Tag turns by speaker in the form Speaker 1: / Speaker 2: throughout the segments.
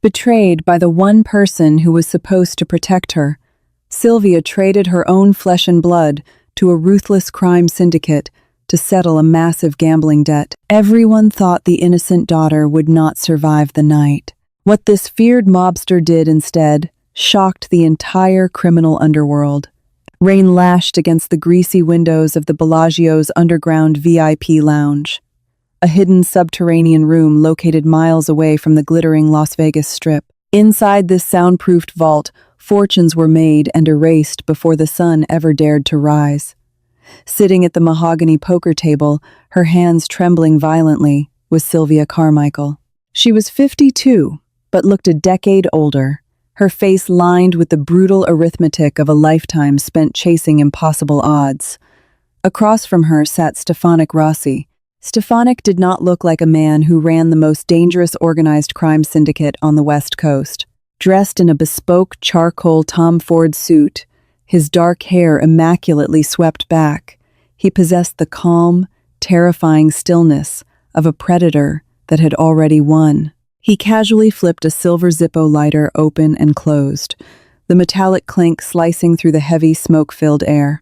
Speaker 1: Betrayed by the one person who was supposed to protect her, Sylvia traded her own flesh and blood to a ruthless crime syndicate to settle a massive gambling debt. Everyone thought the innocent daughter would not survive the night. What this feared mobster did instead shocked the entire criminal underworld. Rain lashed against the greasy windows of the Bellagio's underground VIP lounge, a hidden subterranean room located miles away from the glittering Las Vegas Strip. Inside this soundproofed vault, fortunes were made and erased before the sun ever dared to rise. Sitting at the mahogany poker table, her hands trembling violently, was Sylvia Carmichael. She was 52, but looked a decade older, her face lined with the brutal arithmetic of a lifetime spent chasing impossible odds. Across from her sat Stefanik Rossi. Stefanik did not look like a man who ran the most dangerous organized crime syndicate on the West Coast. Dressed in a bespoke charcoal Tom Ford suit, his dark hair immaculately swept back, he possessed the calm, terrifying stillness of a predator that had already won. He casually flipped a silver Zippo lighter open and closed, the metallic clink slicing through the heavy, smoke-filled air.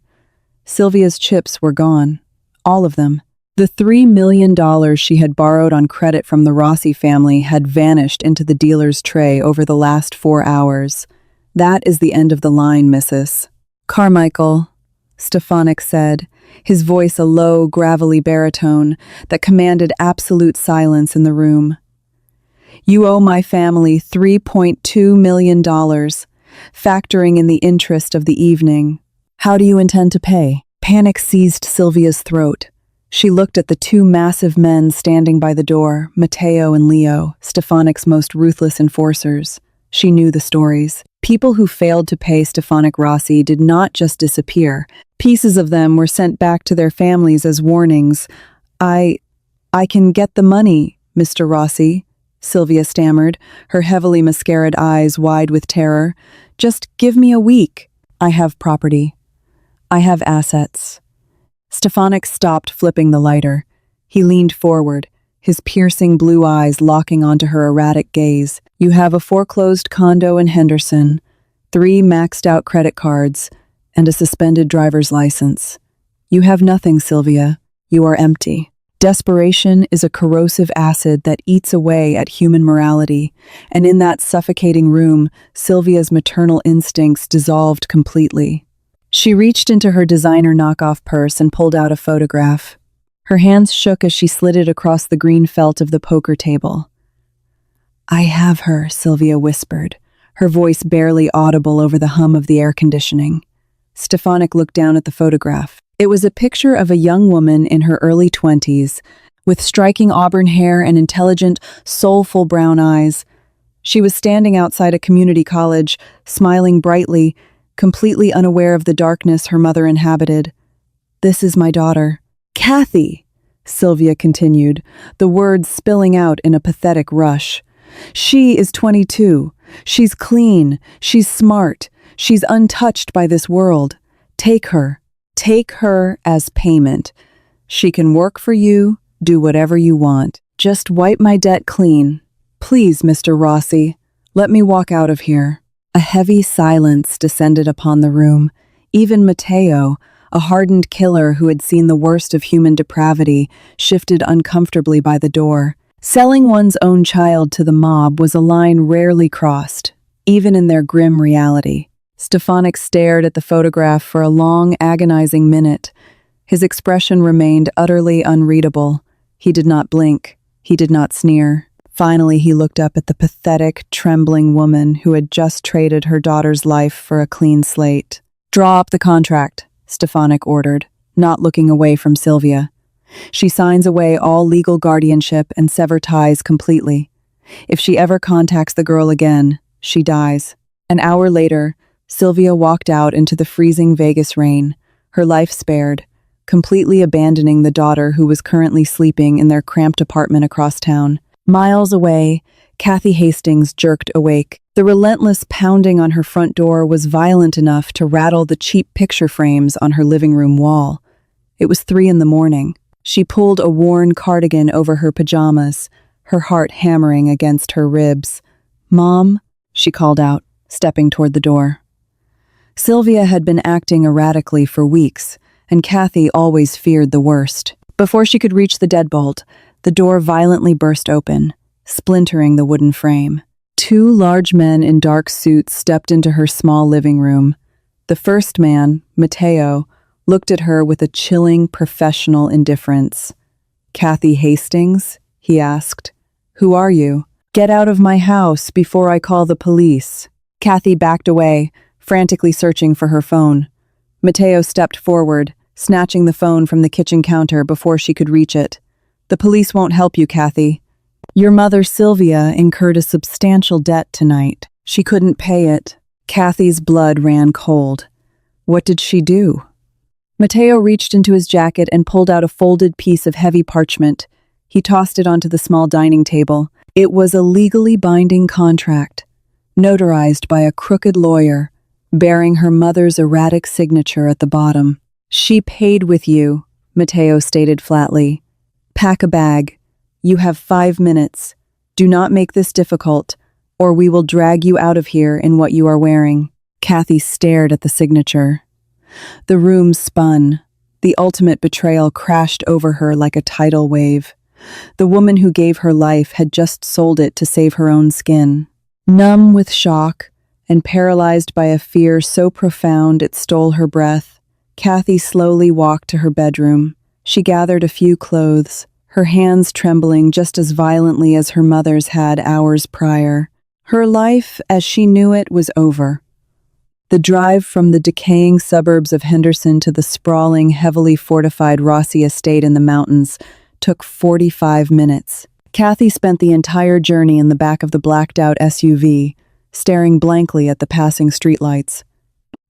Speaker 1: Sylvia's chips were gone. All of them. The $3 million she had borrowed on credit from the Rossi family had vanished into the dealer's tray over the last 4 hours. That is the end of the line, Mrs. Carmichael, Stefanik said, his voice a low, gravelly baritone that commanded absolute silence in the room. You owe my family $3.2 million, factoring in the interest of the evening. How do you intend to pay? Panic seized Sylvia's throat. She looked at the two massive men standing by the door, Matteo and Leo, Stefanik's most ruthless enforcers. She knew the stories. People who failed to pay Stefanik Rossi did not just disappear. Pieces of them were sent back to their families as warnings. I can get the money, Mr. Rossi, Sylvia stammered, her heavily mascaraed eyes wide with terror. Just give me a week. I have property. I have assets. Stefanik stopped flipping the lighter. He leaned forward, his piercing blue eyes locking onto her erratic gaze. You have a foreclosed condo in Henderson, 3 maxed-out credit cards, and a suspended driver's license. You have nothing, Sylvia. You are empty. Desperation is a corrosive acid that eats away at human morality, and in that suffocating room, Sylvia's maternal instincts dissolved completely. She reached into her designer knockoff purse and pulled out a photograph. Her hands shook as she slid it across the green felt of the poker table. I have her, Sylvia whispered, her voice barely audible over the hum of the air conditioning. Stefanik looked down at the photograph. It was a picture of a young woman in her early 20s, with striking auburn hair and intelligent, soulful brown eyes. She was standing outside a community college, smiling brightly, completely unaware of the darkness her mother inhabited. This is my daughter. Kathy, Sylvia continued, the words spilling out in a pathetic rush. She is 22. She's clean. She's smart. She's untouched by this world. Take her. Take her as payment. She can work for you, do whatever you want. Just wipe my debt clean. Please, Mr. Rossi, let me walk out of here. A heavy silence descended upon the room. Even Matteo, a hardened killer who had seen the worst of human depravity, shifted uncomfortably by the door. Selling one's own child to the mob was a line rarely crossed, even in their grim reality. Stefanik stared at the photograph for a long, agonizing minute. His expression remained utterly unreadable. He did not blink. He did not sneer. Finally, he looked up at the pathetic, trembling woman who had just traded her daughter's life for a clean slate. Draw up the contract, Stefanik ordered, not looking away from Sylvia. She signs away all legal guardianship and sever ties completely. If she ever contacts the girl again, she dies. An hour later, Sylvia walked out into the freezing Vegas rain, her life spared, completely abandoning the daughter who was currently sleeping in their cramped apartment across town. Miles away, Kathy Hastings jerked awake. The relentless pounding on her front door was violent enough to rattle the cheap picture frames on her living room wall. It was 3 a.m. She pulled a worn cardigan over her pajamas, her heart hammering against her ribs. "Mom," she called out, stepping toward the door. Sylvia had been acting erratically for weeks, and Kathy always feared the worst. Before she could reach the deadbolt, the door violently burst open, splintering the wooden frame. Two large men in dark suits stepped into her small living room. The first man, Mateo, looked at her with a chilling professional indifference. "Kathy Hastings?" he asked. "Who are you? Get out of my house before I call the police." Kathy backed away, frantically searching for her phone. Mateo stepped forward, snatching the phone from the kitchen counter before she could reach it. "The police won't help you, Kathy. Your mother, Sylvia, incurred a substantial debt tonight. She couldn't pay it." Kathy's blood ran cold. What did she do? Mateo reached into his jacket and pulled out a folded piece of heavy parchment. He tossed it onto the small dining table. It was a legally binding contract, notarized by a crooked lawyer, bearing her mother's erratic signature at the bottom. "She paid with you," Mateo stated flatly. "Pack a bag. You have 5 minutes. Do not make this difficult, or we will drag you out of here in what you are wearing." Kathy stared at the signature. The room spun. The ultimate betrayal crashed over her like a tidal wave. The woman who gave her life had just sold it to save her own skin. Numb with shock and paralyzed by a fear so profound it stole her breath, Kathy slowly walked to her bedroom. She gathered a few clothes, her hands trembling just as violently as her mother's had hours prior. Her life, as she knew it, was over. The drive from the decaying suburbs of Henderson to the sprawling, heavily fortified Rossi estate in the mountains took 45 minutes. Kathy spent the entire journey in the back of the blacked-out SUV, staring blankly at the passing streetlights.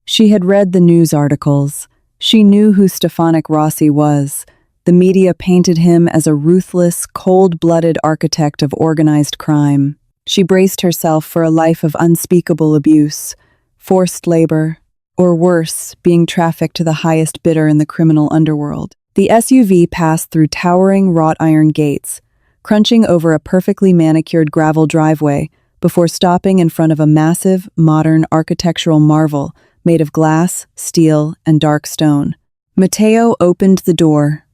Speaker 1: She had read the news articles. She knew who Stefanik Rossi was. The media painted him as a ruthless, cold-blooded architect of organized crime. She braced herself for a life of unspeakable abuse, forced labor, or worse, being trafficked to the highest bidder in the criminal underworld. The SUV passed through towering wrought iron gates, crunching over a perfectly manicured gravel driveway before stopping in front of a massive, modern architectural marvel made of glass, steel, and dark stone. Mateo opened the door.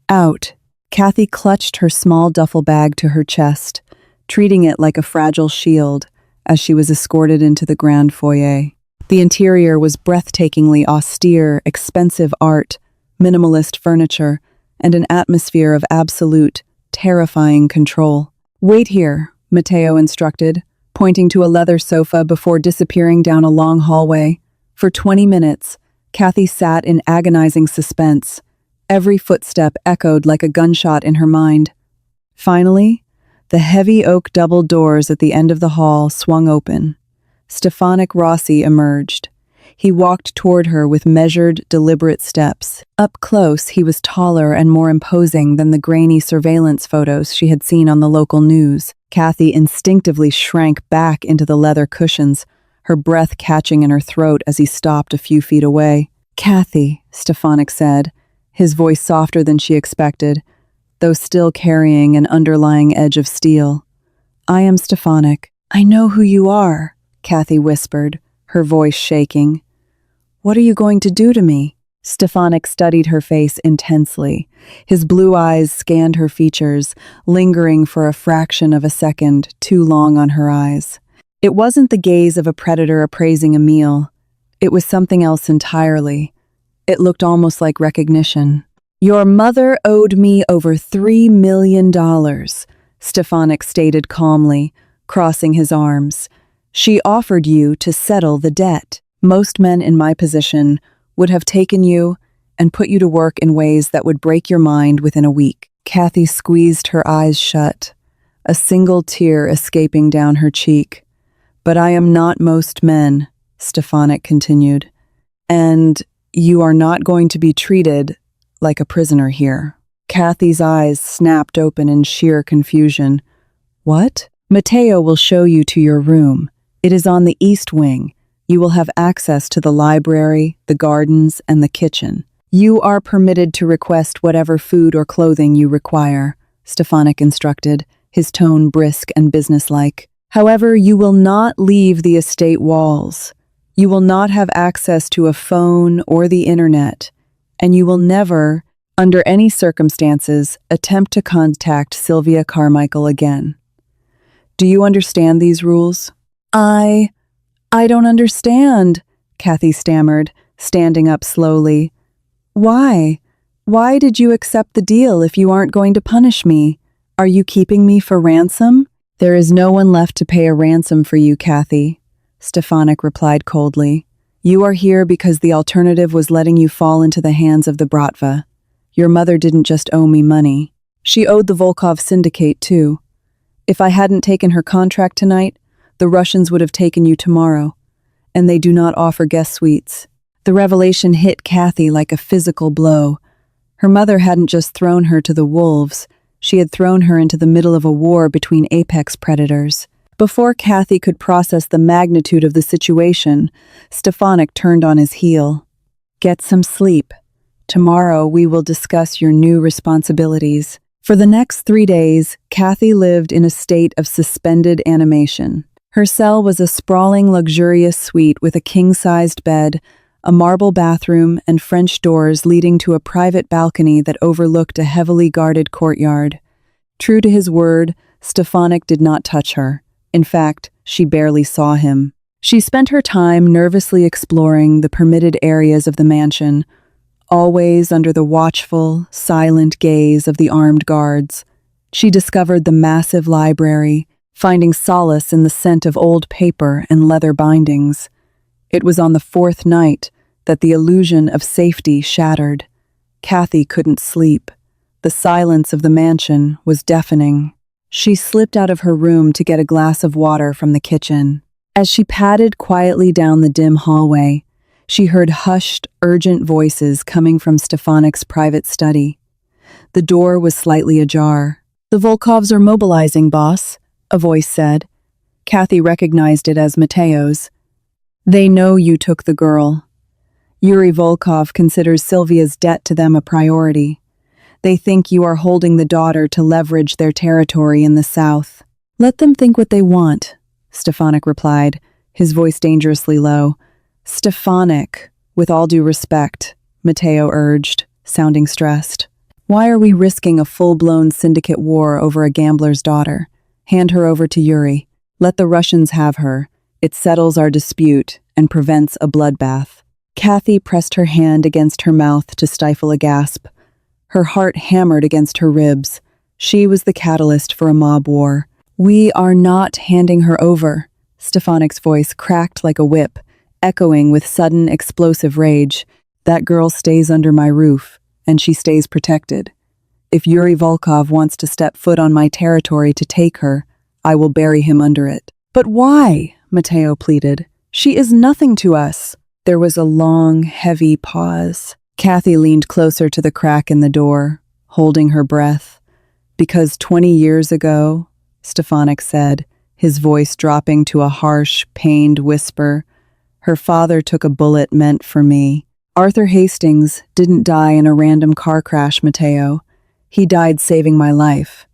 Speaker 1: Out, Kathy clutched her small duffel bag to her chest, treating it like a fragile shield as she was escorted into the grand foyer. The interior was breathtakingly austere, expensive art, minimalist furniture, and an atmosphere of absolute, terrifying control. "Wait here," Mateo instructed, pointing to a leather sofa before disappearing down a long hallway. For 20 minutes, Kathy sat in agonizing suspense. Every footstep echoed like a gunshot in her mind. Finally, the heavy oak double doors at the end of the hall swung open. Stefanik Rossi emerged. He walked toward her with measured, deliberate steps. Up close, he was taller and more imposing than the grainy surveillance photos she had seen on the local news. Kathy instinctively shrank back into the leather cushions, her breath catching in her throat as he stopped a few feet away. "Kathy," Stefanik said, his voice softer than she expected, though still carrying an underlying edge of steel. "I am Stefanik." "I know who you are," Kathy whispered, her voice shaking. "What are you going to do to me?" Stefanik studied her face intensely. His blue eyes scanned her features, lingering for a fraction of a second, too long on her eyes. It wasn't the gaze of a predator appraising a meal. It was something else entirely. It looked almost like recognition. "Your mother owed me over $3 million, Stefanik stated calmly, crossing his arms. "She offered you to settle the debt. Most men in my position would have taken you and put you to work in ways that would break your mind within a week." Kathy squeezed her eyes shut, a single tear escaping down her cheek. "But I am not most men," Stefanik continued, "and you are not going to be treated like a prisoner here." Kathy's eyes snapped open in sheer confusion. "What?" "Mateo will show you to your room. It is on the east wing. You will have access to the library, the gardens, and the kitchen. You are permitted to request whatever food or clothing you require," Stefanik instructed, his tone brisk and businesslike. "However, you will not leave the estate walls. You will not have access to a phone or the internet, and you will never, under any circumstances, attempt to contact Sylvia Carmichael again. Do you understand these rules?" I don't understand," Kathy stammered, standing up slowly. "Why? Why did you accept the deal if you aren't going to punish me? Are you keeping me for ransom?" "There is no one left to pay a ransom for you, Kathy," Stefanik replied coldly. "You are here because the alternative was letting you fall into the hands of the Bratva. Your mother didn't just owe me money. She owed the Volkov syndicate, too. If I hadn't taken her contract tonight, the Russians would have taken you tomorrow, and they do not offer guest suites." The revelation hit Kathy like a physical blow. Her mother hadn't just thrown her to the wolves, she had thrown her into the middle of a war between apex predators. Before Kathy could process the magnitude of the situation, Stefanik turned on his heel. "Get some sleep. Tomorrow we will discuss your new responsibilities." For the next 3 days, Kathy lived in a state of suspended animation. Her cell was a sprawling, luxurious suite with a king-sized bed, a marble bathroom, and French doors leading to a private balcony that overlooked a heavily guarded courtyard. True to his word, Stefanik did not touch her. In fact, she barely saw him. She spent her time nervously exploring the permitted areas of the mansion, always under the watchful, silent gaze of the armed guards. She discovered the massive library, finding solace in the scent of old paper and leather bindings. It was on the 4th night that the illusion of safety shattered. Kathy couldn't sleep. The silence of the mansion was deafening. She slipped out of her room to get a glass of water from the kitchen. As she padded quietly down the dim hallway, she heard hushed, urgent voices coming from Stefanik's private study. The door was slightly ajar. "The Volkovs are mobilizing, boss," a voice said. Kathy recognized it as Mateo's. "They know you took the girl. Yuri Volkov considers Sylvia's debt to them a priority. They think you are holding the daughter to leverage their territory in the south." "Let them think what they want," Stefanik replied, his voice dangerously low. "Stefanik, with all due respect," Mateo urged, sounding stressed. "Why are we risking a full-blown syndicate war over a gambler's daughter? Hand her over to Yuri. Let the Russians have her. It settles our dispute and prevents a bloodbath." Kathy pressed her hand against her mouth to stifle a gasp. Her heart hammered against her ribs. She was the catalyst for a mob war. "We are not handing her over." Stefanik's voice cracked like a whip, echoing with sudden explosive rage. "That girl stays under my roof, and she stays protected. If Yuri Volkov wants to step foot on my territory to take her, I will bury him under it." "But why?" Mateo pleaded. "She is nothing to us." There was a long, heavy pause. Kathy leaned closer to the crack in the door, holding her breath. "Because 20 years ago," Stefanik said, his voice dropping to a harsh, pained whisper, "her father took a bullet meant for me. Arthur Hastings didn't die in a random car crash, Mateo. He died saving my life.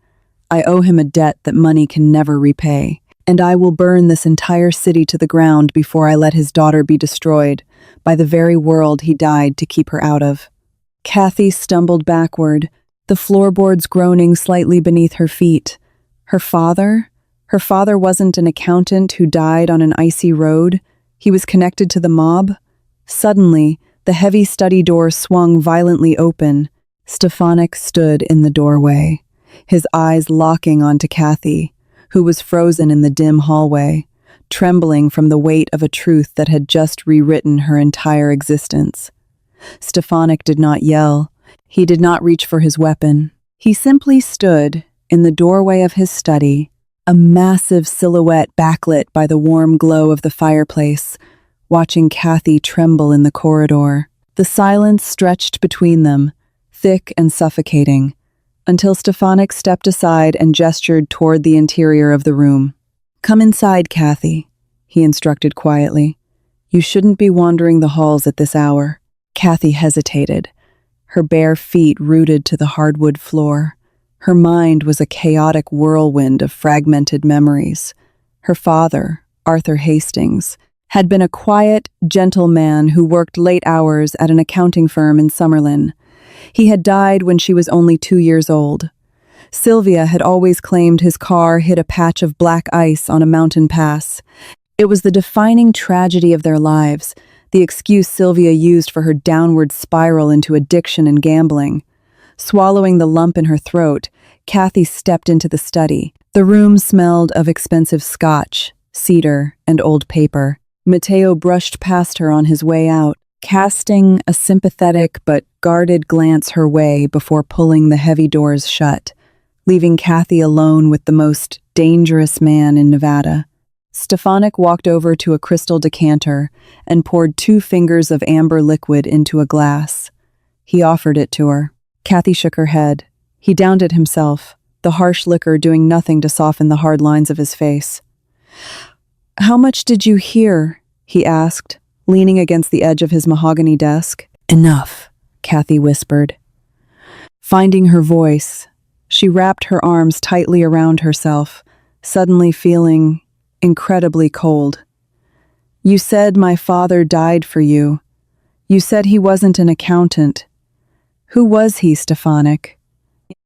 Speaker 1: I owe him a debt that money can never repay, and I will burn this entire city to the ground before I let his daughter be destroyed by the very world he died to keep her out of." Kathy stumbled backward, the floorboards groaning slightly beneath her feet. Her father? Her father wasn't an accountant who died on an icy road. He was connected to the mob. Suddenly, the heavy study door swung violently open. Stefanik stood in the doorway, his eyes locking onto Kathy, who was frozen in the dim hallway, trembling from the weight of a truth that had just rewritten her entire existence. Stefanik did not yell. He did not reach for his weapon. He simply stood in the doorway of his study, a massive silhouette backlit by the warm glow of the fireplace, watching Kathy tremble in the corridor. The silence stretched between them, thick and suffocating, until Stefanik stepped aside and gestured toward the interior of the room. "Come inside, Kathy," he instructed quietly. "You shouldn't be wandering the halls at this hour." Kathy hesitated, her bare feet rooted to the hardwood floor. Her mind was a chaotic whirlwind of fragmented memories. Her father, Arthur Hastings, had been a quiet, gentle man who worked late hours at an accounting firm in Summerlin. He had died when she was only 2 years old. Sylvia had always claimed his car hit a patch of black ice on a mountain pass. It was the defining tragedy of their lives, the excuse Sylvia used for her downward spiral into addiction and gambling. Swallowing the lump in her throat, Kathy stepped into the study. The room smelled of expensive scotch, cedar, and old paper. Matteo brushed past her on his way out, casting a sympathetic but guarded glance her way before pulling the heavy doors shut, leaving Kathy alone with the most dangerous man in Nevada. Stefanik walked over to a crystal decanter and poured 2 fingers of amber liquid into a glass. He offered it to her. Kathy shook her head. He downed it himself, the harsh liquor doing nothing to soften the hard lines of his face. "How much did you hear?" he asked, leaning against the edge of his mahogany desk. "Enough," Kathy whispered. Finding her voice, she wrapped her arms tightly around herself, suddenly feeling incredibly cold. "You said my father died for you. You said he wasn't an accountant. Who was he, Stefanik?"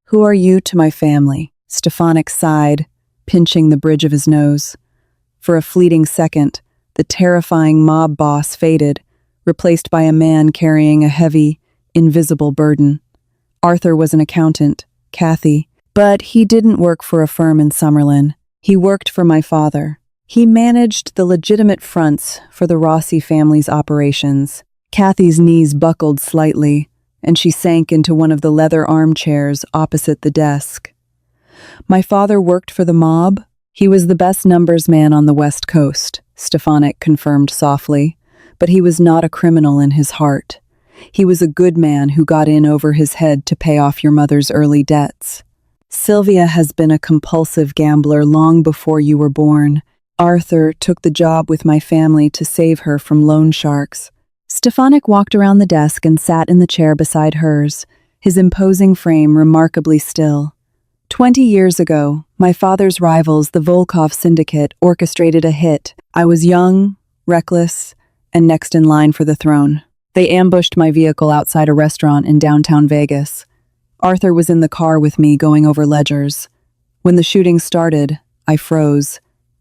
Speaker 1: "Who are you to my family?" Stefanik sighed, pinching the bridge of his nose. For a fleeting second, the terrifying mob boss faded, replaced by a man carrying a heavy, invisible burden. Arthur was an accountant, Kathy, but he didn't work for a firm in Summerlin. He worked for my father. He managed the legitimate fronts for the Rossi family's operations. Kathy's knees buckled slightly, and she sank into one of the leather armchairs opposite the desk. "My father worked for the mob? He was the best numbers man on the West Coast," Stefanik confirmed softly, "but he was not a criminal in his heart. He was a good man who got in over his head to pay off your mother's early debts. Sylvia has been a compulsive gambler long before you were born. Arthur took the job with my family to save her from loan sharks." Stefanik walked around the desk and sat in the chair beside hers, his imposing frame remarkably still. 20 years ago, my father's rivals, the Volkov Syndicate, orchestrated a hit. I was young, reckless, and next in line for the throne. They ambushed my vehicle outside a restaurant in downtown Vegas. Arthur was in the car with me going over ledgers. When the shooting started, I froze.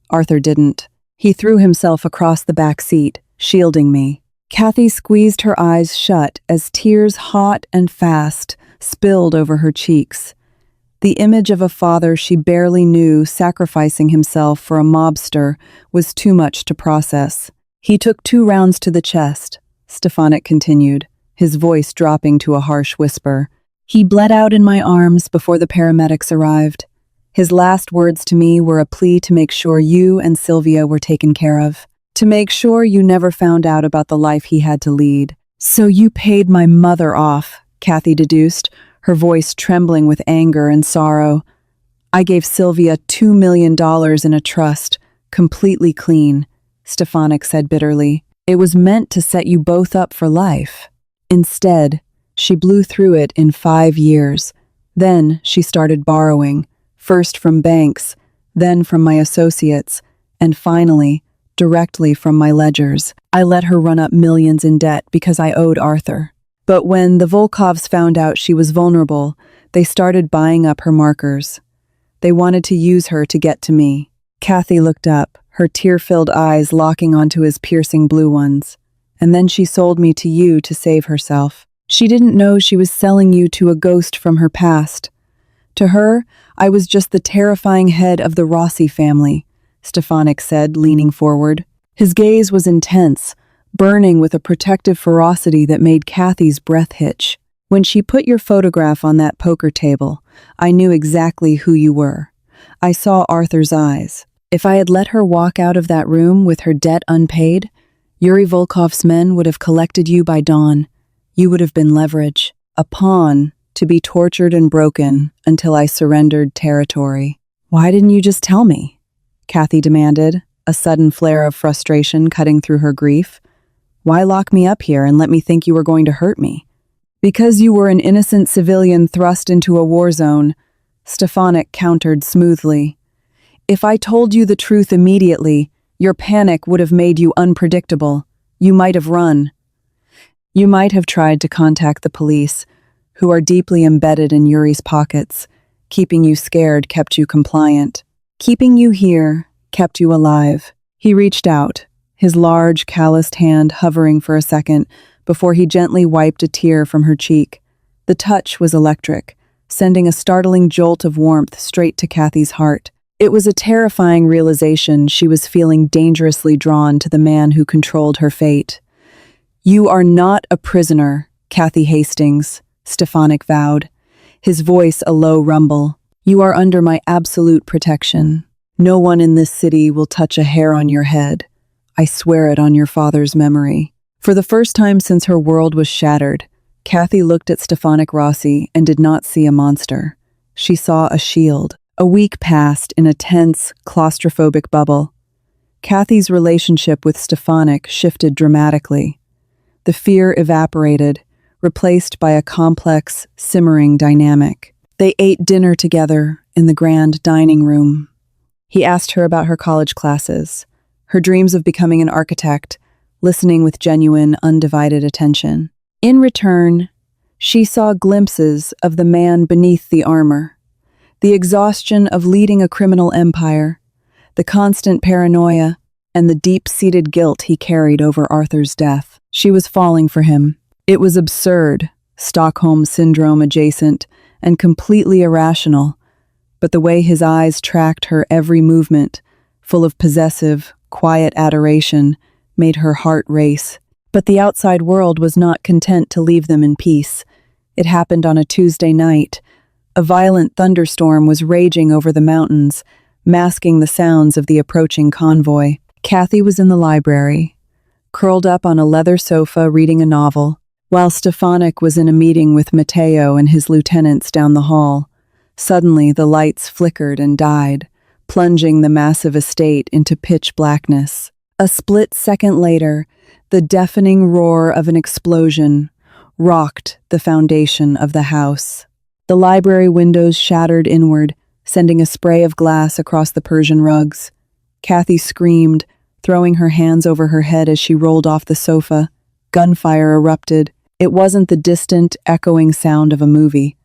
Speaker 1: Arthur didn't. He threw himself across the back seat, shielding me. Kathy squeezed her eyes shut as tears hot and fast spilled over her cheeks. The image of a father she barely knew sacrificing himself for a mobster was too much to process. "He took 2 rounds to the chest," Stefanik continued, his voice dropping to a harsh whisper. "He bled out in my arms before the paramedics arrived. His last words to me were a plea to make sure you and Sylvia were taken care of. To make sure you never found out about the life he had to lead. So you paid my mother off," Kathy deduced, her voice trembling with anger and sorrow. "I gave Sylvia $2 million in a trust, completely clean," Stefanik said bitterly. "It was meant to set you both up for life. Instead, she blew through it in 5 years. Then she started borrowing, first from banks, then from my associates, and finally, directly from my ledgers. I let her run up millions in debt because I owed Arthur. But when the Volkovs found out she was vulnerable, they started buying up her markers. They wanted to use her to get to me." Kathy looked up, her tear-filled eyes locking onto his piercing blue ones. "And then she sold me to you to save herself. She didn't know she was selling you to a ghost from her past. To her, I was just the terrifying head of the Rossi family," Stefanik said, leaning forward. His gaze was intense, burning with a protective ferocity that made Kathy's breath hitch. "When she put your photograph on that poker table, I knew exactly who you were. I saw Arthur's eyes. If I had let her walk out of that room with her debt unpaid, Yuri Volkov's men would have collected you by dawn. You would have been leverage, a pawn to be tortured and broken until I surrendered territory." "Why didn't you just tell me?" Kathy demanded, a sudden flare of frustration cutting through her grief. "Why lock me up here and let me think you were going to hurt me?" "Because you were an innocent civilian thrust into a war zone," Stefanik countered smoothly. If I told you the truth immediately, your panic would have made you unpredictable. You might have run. You might have tried to contact the police, who are deeply embedded in Yuri's pockets. Keeping you scared kept you compliant. Keeping you here kept you alive. He reached out, his large, calloused hand hovering for a second before he gently wiped a tear from her cheek. The touch was electric, sending a startling jolt of warmth straight to Kathy's heart. It was a terrifying realization she was feeling dangerously drawn to the man who controlled her fate. You are not a prisoner, Kathy Hastings, Stefanik vowed, his voice a low rumble. You are under my absolute protection. No one in this city will touch a hair on your head. I swear it on your father's memory. For the first time since her world was shattered, Kathy looked at Stefanik Rossi and did not see a monster. She saw a shield. A week passed in a tense, claustrophobic bubble. Kathy's relationship with Stefanik shifted dramatically. The fear evaporated, replaced by a complex, simmering dynamic. They ate dinner together in the grand dining room. He asked her about her college classes, her dreams of becoming an architect, listening with genuine, undivided attention. In return, she saw glimpses of the man beneath the armor. The exhaustion of leading a criminal empire, the constant paranoia, and the deep-seated guilt he carried over Arthur's death. She was falling for him. It was absurd, Stockholm Syndrome adjacent, and completely irrational, but the way his eyes tracked her every movement, full of possessive, quiet adoration, made her heart race. But the outside world was not content to leave them in peace. It happened on a Tuesday night. A violent thunderstorm was raging over the mountains, masking the sounds of the approaching convoy. Kathy was in the library, curled up on a leather sofa reading a novel, while Stefanik was in a meeting with Matteo and his lieutenants down the hall. Suddenly, the lights flickered and died, plunging the massive estate into pitch blackness. A split second later, the deafening roar of an explosion rocked the foundation of the house. The library windows shattered inward, sending a spray of glass across the Persian rugs. Kathy screamed, throwing her hands over her head as she rolled off the sofa. Gunfire erupted. It wasn't the distant, echoing sound of a movie.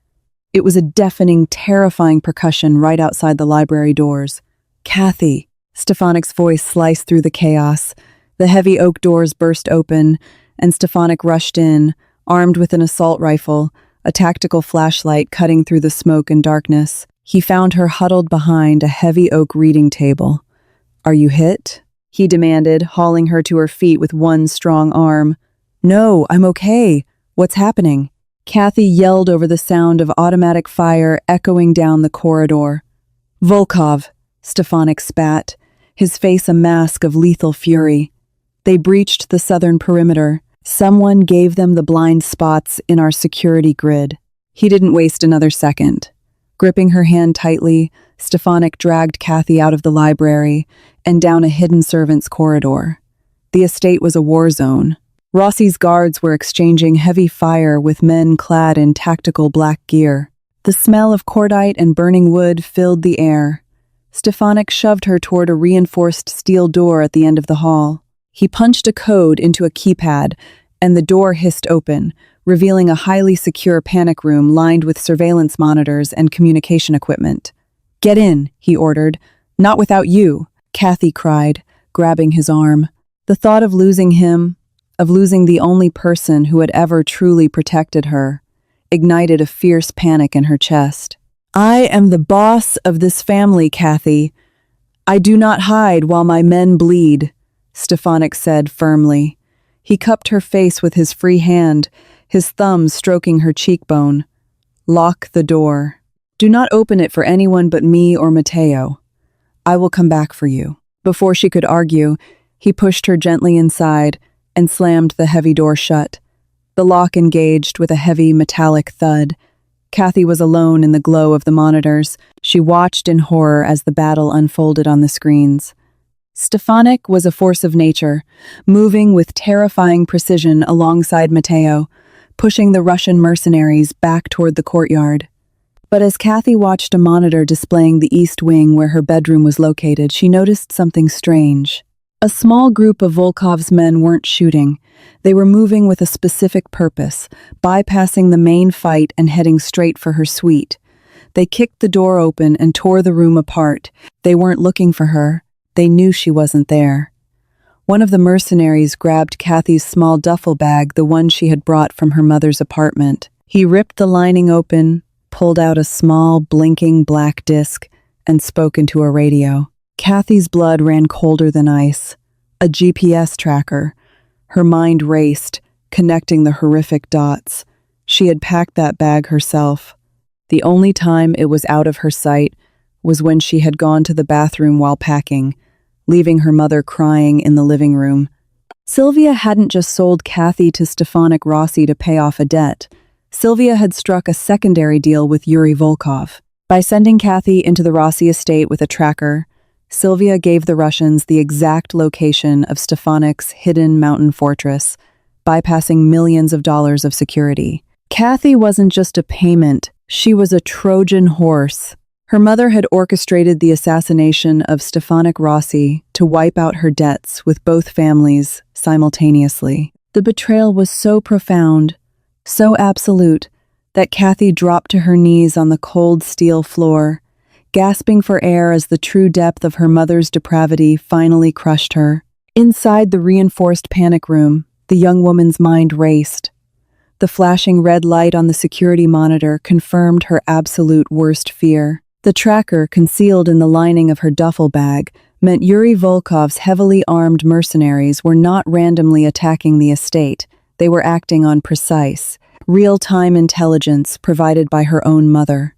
Speaker 1: It was a deafening, terrifying percussion right outside the library doors. Kathy! Stefanik's voice sliced through the chaos. The heavy oak doors burst open, and Stefanik rushed in, armed with an assault rifle, a tactical flashlight cutting through the smoke and darkness. He found her huddled behind a heavy oak reading table. "Are you hit?" he demanded, hauling her to her feet with one strong arm. "No, I'm okay. What's happening?" Kathy yelled over the sound of automatic fire echoing down the corridor. "Volkov," Stefanik spat, his face a mask of lethal fury. "They breached the southern perimeter. Someone gave them the blind spots in our security grid." He didn't waste another second. Gripping her hand tightly, Stefanik dragged Kathy out of the library and down a hidden servants' corridor. The estate was a war zone. Rossi's guards were exchanging heavy fire with men clad in tactical black gear. The smell of cordite and burning wood filled the air. Stefanik shoved her toward a reinforced steel door at the end of the hall. He punched a code into a keypad, and the door hissed open, revealing a highly secure panic room lined with surveillance monitors and communication equipment. "Get in," he ordered. "Not without you," Kathy cried, grabbing his arm. The thought of losing him, of losing the only person who had ever truly protected her, ignited a fierce panic in her chest. "I am the boss of this family, Kathy. I do not hide while my men bleed," Stefanik said firmly. He cupped her face with his free hand, his thumb stroking her cheekbone. "Lock the door. Do not open it for anyone but me or Matteo. I will come back for you." Before she could argue, he pushed her gently inside and slammed the heavy door shut. The lock engaged with a heavy metallic thud. Kathy was alone in the glow of the monitors. She watched in horror as the battle unfolded on the screens. Stefanik was a force of nature, moving with terrifying precision alongside Matteo, pushing the Russian mercenaries back toward the courtyard. But as Kathy watched a monitor displaying the east wing where her bedroom was located, she noticed something strange. A small group of Volkov's men weren't shooting. They were moving with a specific purpose, bypassing the main fight and heading straight for her suite. They kicked the door open and tore the room apart. They weren't looking for her. They knew she wasn't there. One of the mercenaries grabbed Kathy's small duffel bag, the one she had brought from her mother's apartment. He ripped the lining open, pulled out a small, blinking black disc, and spoke into a radio. Kathy's blood ran colder than ice. A GPS tracker. Her mind raced, connecting the horrific dots. She had packed that bag herself. The only time it was out of her sight was when she had gone to the bathroom while packing, leaving her mother crying in the living room. Sylvia hadn't just sold Kathy to Stefanik Rossi to pay off a debt. Sylvia had struck a secondary deal with Yuri Volkov. By sending Kathy into the Rossi estate with a tracker, Sylvia gave the Russians the exact location of Stefanik's hidden mountain fortress, bypassing millions of dollars of security. Kathy wasn't just a payment, she was a Trojan horse. Her mother had orchestrated the assassination of Stefanik Rossi to wipe out her debts with both families simultaneously. The betrayal was so profound, so absolute, that Kathy dropped to her knees on the cold steel floor, gasping for air as the true depth of her mother's depravity finally crushed her. Inside the reinforced panic room, the young woman's mind raced. The flashing red light on the security monitor confirmed her absolute worst fear. The tracker, concealed in the lining of her duffel bag, meant Yuri Volkov's heavily armed mercenaries were not randomly attacking the estate. They were acting on precise, real-time intelligence provided by her own mother.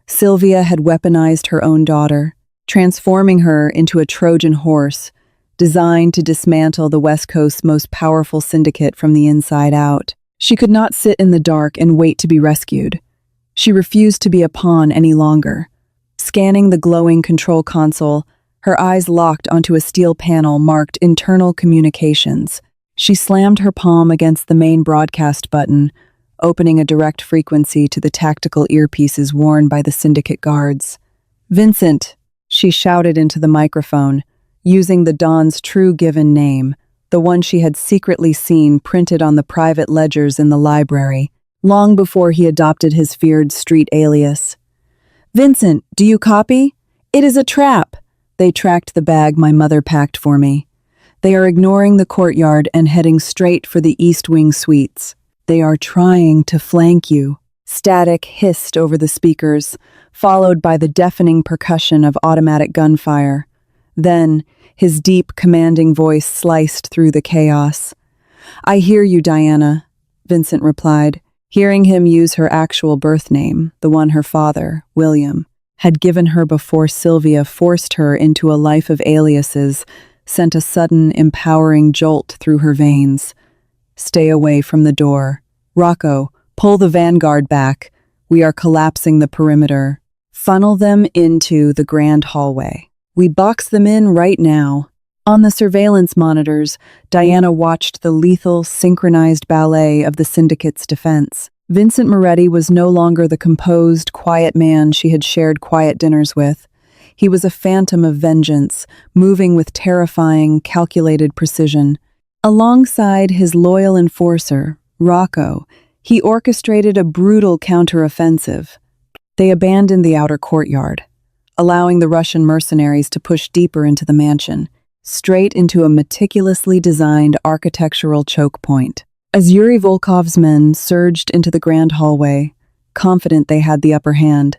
Speaker 1: Sylvia had weaponized her own daughter, transforming her into a Trojan horse, designed to dismantle the West Coast's most powerful syndicate from the inside out. She could not sit in the dark and wait to be rescued. She refused to be a pawn any longer. Scanning the glowing control console, her eyes locked onto a steel panel marked Internal Communications. She slammed her palm against the main broadcast button, opening a direct frequency to the tactical earpieces worn by the syndicate guards. "Vincent," she shouted into the microphone, using the Don's true given name, the one she had secretly seen printed on the private ledgers in the library, long before he adopted his feared street alias. "Vincent, do you copy? It is a trap. They tracked the bag my mother packed for me. They are ignoring the courtyard and heading straight for the East Wing suites. They are trying to flank you." Static hissed over the speakers, followed by the deafening percussion of automatic gunfire. Then, his deep, commanding voice sliced through the chaos. "I hear you, Diana," Vincent replied, hearing him use her actual birth name, the one her father, William, had given her before Sylvia forced her into a life of aliases, sent a sudden, empowering jolt through her veins. "Stay away from the door. Rocco, pull the vanguard back. We are collapsing the perimeter. Funnel them into the grand hallway. We box them in right now." On the surveillance monitors, Diana watched the lethal, synchronized ballet of the syndicate's defense. Vincent Moretti was no longer the composed, quiet man she had shared quiet dinners with. He was a phantom of vengeance, moving with terrifying, calculated precision. Alongside his loyal enforcer, Rocco, he orchestrated a brutal counteroffensive. They abandoned the outer courtyard, allowing the Russian mercenaries to push deeper into the mansion, straight into a meticulously designed architectural choke point. As Yuri Volkov's men surged into the grand hallway, confident they had the upper hand,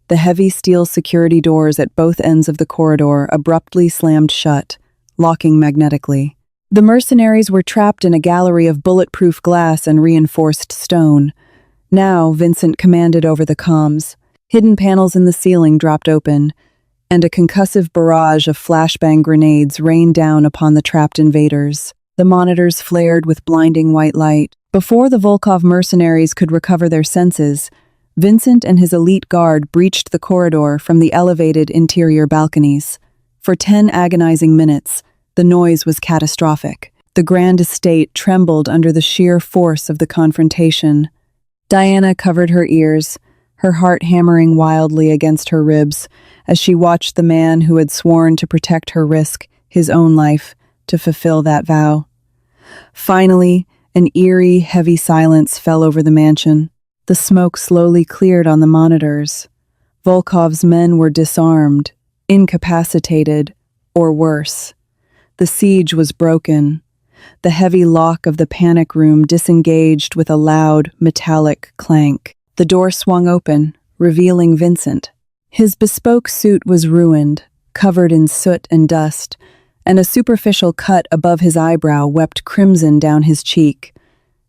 Speaker 1: the heavy steel security doors at both ends of the corridor abruptly slammed shut, locking magnetically. The mercenaries were trapped in a gallery of bulletproof glass and reinforced stone. Now, Vincent commanded over the comms. Hidden panels in the ceiling dropped open, and a concussive barrage of flashbang grenades rained down upon the trapped invaders. The monitors flared with blinding white light. Before the Volkov mercenaries could recover their senses, Vincent and his elite guard breached the corridor from the elevated interior balconies. For 10 agonizing minutes, the noise was catastrophic. The grand estate trembled under the sheer force of the confrontation. Diana covered her ears, her heart hammering wildly against her ribs as she watched the man who had sworn to protect her risk his own life to fulfill that vow. Finally, an eerie, heavy silence fell over the mansion. The smoke slowly cleared on the monitors. Volkov's men were disarmed, incapacitated, or worse. The siege was broken. The heavy lock of the panic room disengaged with a loud, metallic clank. The door swung open, revealing Vincent. His bespoke suit was ruined, covered in soot and dust, and a superficial cut above his eyebrow wept crimson down his cheek.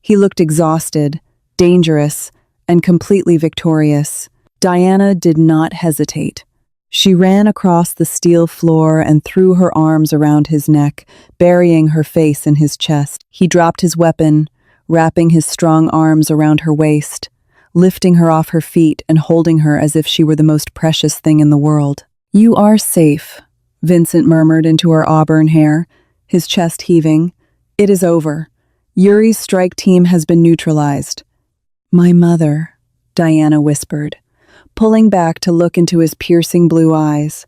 Speaker 1: He looked exhausted, dangerous, and completely victorious. Diana did not hesitate. She ran across the steel floor and threw her arms around his neck, burying her face in his chest. He dropped his weapon, wrapping his strong arms around her waist, lifting her off her feet and holding her as if she were the most precious thing in the world. "You are safe," Vincent murmured into her auburn hair, his chest heaving. "It is over. Yuri's strike team has been neutralized." "My mother," Diana whispered, pulling back to look into his piercing blue eyes.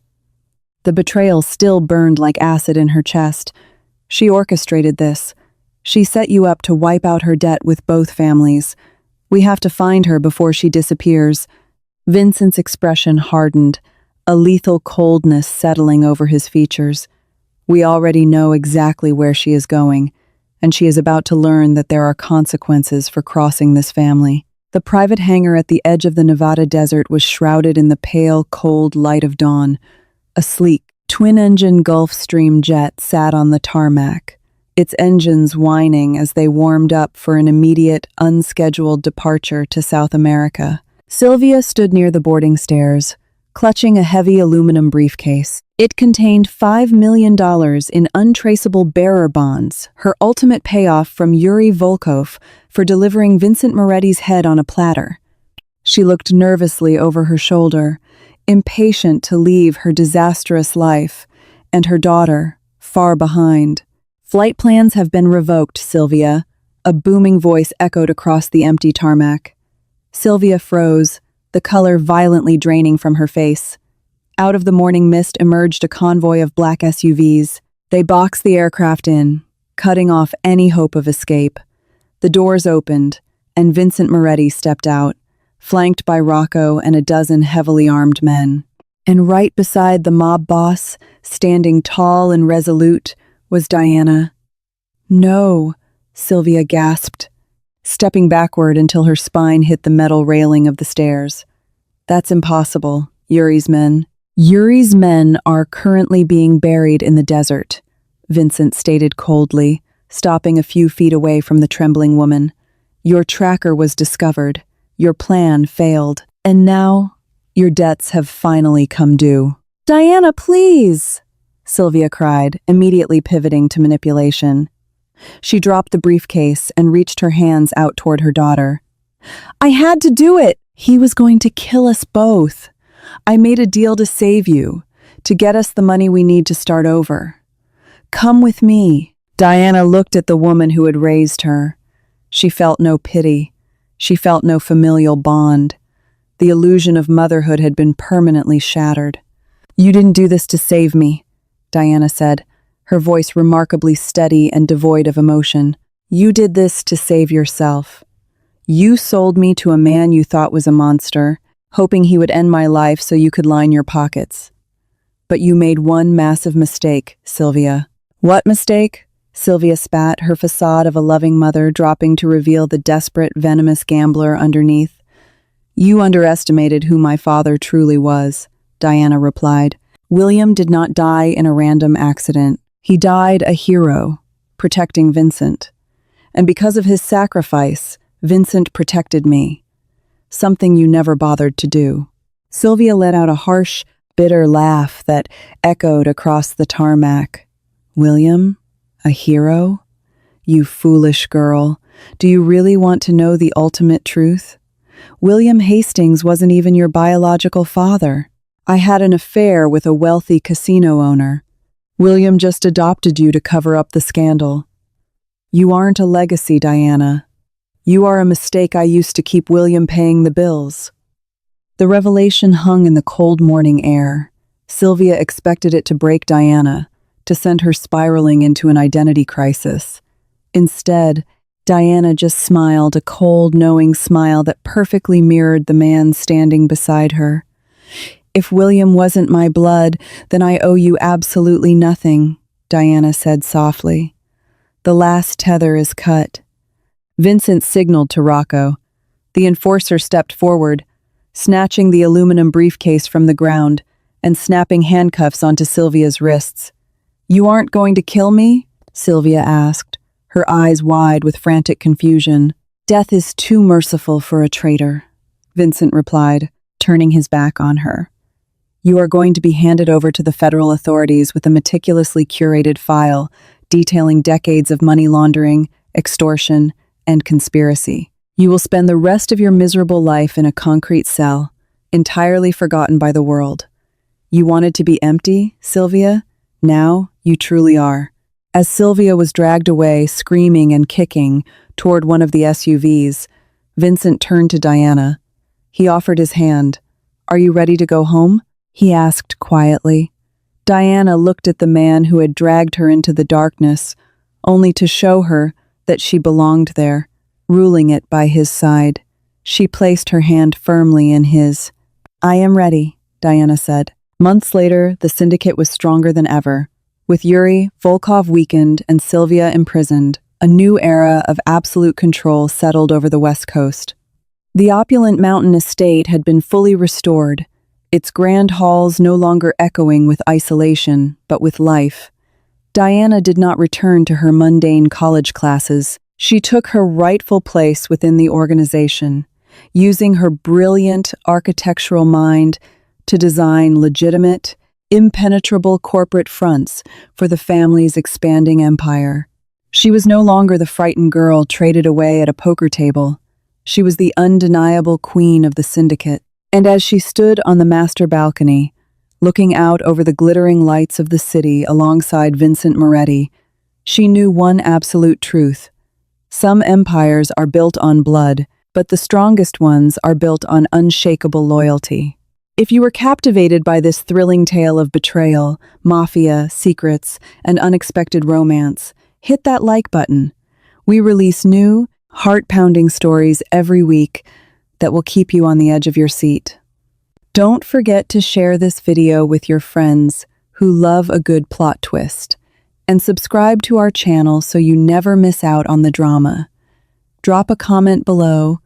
Speaker 1: The betrayal still burned like acid in her chest. She orchestrated this. She set you up to wipe out her debt with both families. We have to find her before she disappears. Vincent's expression hardened, a lethal coldness settling over his features. We already know exactly where she is going, and she is about to learn that there are consequences for crossing this family. The private hangar at the edge of the Nevada desert was shrouded in the pale, cold light of dawn. A sleek, twin-engine Gulfstream jet sat on the tarmac, its engines whining as they warmed up for an immediate, unscheduled departure to South America. Sylvia stood near the boarding stairs, clutching a heavy aluminum briefcase. It contained $5 million in untraceable bearer bonds, her ultimate payoff from Yuri Volkov for delivering Vincent Moretti's head on a platter. She looked nervously over her shoulder, impatient to leave her disastrous life, and her daughter, far behind. "Flight plans have been revoked, Sylvia," a booming voice echoed across the empty tarmac. Sylvia froze, the color violently draining from her face. Out of the morning mist emerged a convoy of black SUVs. They boxed the aircraft in, cutting off any hope of escape. The doors opened, and Vincent Moretti stepped out, flanked by Rocco and a dozen heavily armed men. And right beside the mob boss, standing tall and resolute, was Diana. "No," Sylvia gasped, stepping backward until her spine hit the metal railing of the stairs. "That's impossible, Yuri's men." "Yuri's men are currently being buried in the desert," Vincent stated coldly, stopping a few feet away from the trembling woman. "Your tracker was discovered. Your plan failed. And now, your debts have finally come due." "Diana, please!" Sylvia cried, immediately pivoting to manipulation. She dropped the briefcase and reached her hands out toward her daughter. "I had to do it! He was going to kill us both. I made a deal to save you, to get us the money we need to start over. Come with me." Diana looked at the woman who had raised her. She felt no pity. She felt no familial bond. The illusion of motherhood had been permanently shattered. "You didn't do this to save me," Diana said, her voice remarkably steady and devoid of emotion. "You did this to save yourself. You sold me to a man you thought was a monster, hoping he would end my life so you could line your pockets. But you made one massive mistake, Sylvia." "What mistake?" Sylvia spat, her facade of a loving mother dropping to reveal the desperate, venomous gambler underneath. "You underestimated who my father truly was," Diana replied. "William did not die in a random accident. He died a hero, protecting Vincent. And because of his sacrifice, Vincent protected me. Something you never bothered to do." Sylvia let out a harsh, bitter laugh that echoed across the tarmac. "William? A hero? You foolish girl. Do you really want to know the ultimate truth? William Hastings wasn't even your biological father. I had an affair with a wealthy casino owner. William just adopted you to cover up the scandal. You aren't a legacy, Diana. You are a mistake I used to keep William paying the bills." The revelation hung in the cold morning air. Sylvia expected it to break Diana, to send her spiraling into an identity crisis. Instead, Diana just smiled, a cold, knowing smile that perfectly mirrored the man standing beside her. "If William wasn't my blood, then I owe you absolutely nothing," Diana said softly. "The last tether is cut." Vincent signaled to Rocco. The enforcer stepped forward, snatching the aluminum briefcase from the ground and snapping handcuffs onto Sylvia's wrists. "You aren't going to kill me?" Sylvia asked, her eyes wide with frantic confusion. "Death is too merciful for a traitor," Vincent replied, turning his back on her. "You are going to be handed over to the federal authorities with a meticulously curated file detailing decades of money laundering, extortion, and conspiracy. You will spend the rest of your miserable life in a concrete cell, entirely forgotten by the world. You wanted to be empty, Sylvia? Now you truly are." As Sylvia was dragged away, screaming and kicking, toward one of the SUVs, Vincent turned to Diana. He offered his hand. "Are you ready to go home?" he asked quietly. Diana looked at the man who had dragged her into the darkness, only to show her that she belonged there, ruling it by his side. She placed her hand firmly in his. "I am ready," Diana said. Months later, the syndicate was stronger than ever. With Yuri, Volkov weakened, and Sylvia imprisoned, a new era of absolute control settled over the West Coast. The opulent mountain estate had been fully restored, its grand halls no longer echoing with isolation, but with life. Diana did not return to her mundane college classes. She took her rightful place within the organization, using her brilliant architectural mind to design legitimate, impenetrable corporate fronts for the family's expanding empire. She was no longer the frightened girl traded away at a poker table. She was the undeniable queen of the syndicate. And as she stood on the master balcony, looking out over the glittering lights of the city alongside Vincent Moretti, she knew one absolute truth. Some empires are built on blood, but the strongest ones are built on unshakable loyalty. If you were captivated by this thrilling tale of betrayal, mafia, secrets, and unexpected romance, hit that like button. We release new, heart-pounding stories every week that will keep you on the edge of your seat. Don't forget to share this video with your friends who love a good plot twist, and subscribe to our channel so you never miss out on the drama. Drop a comment below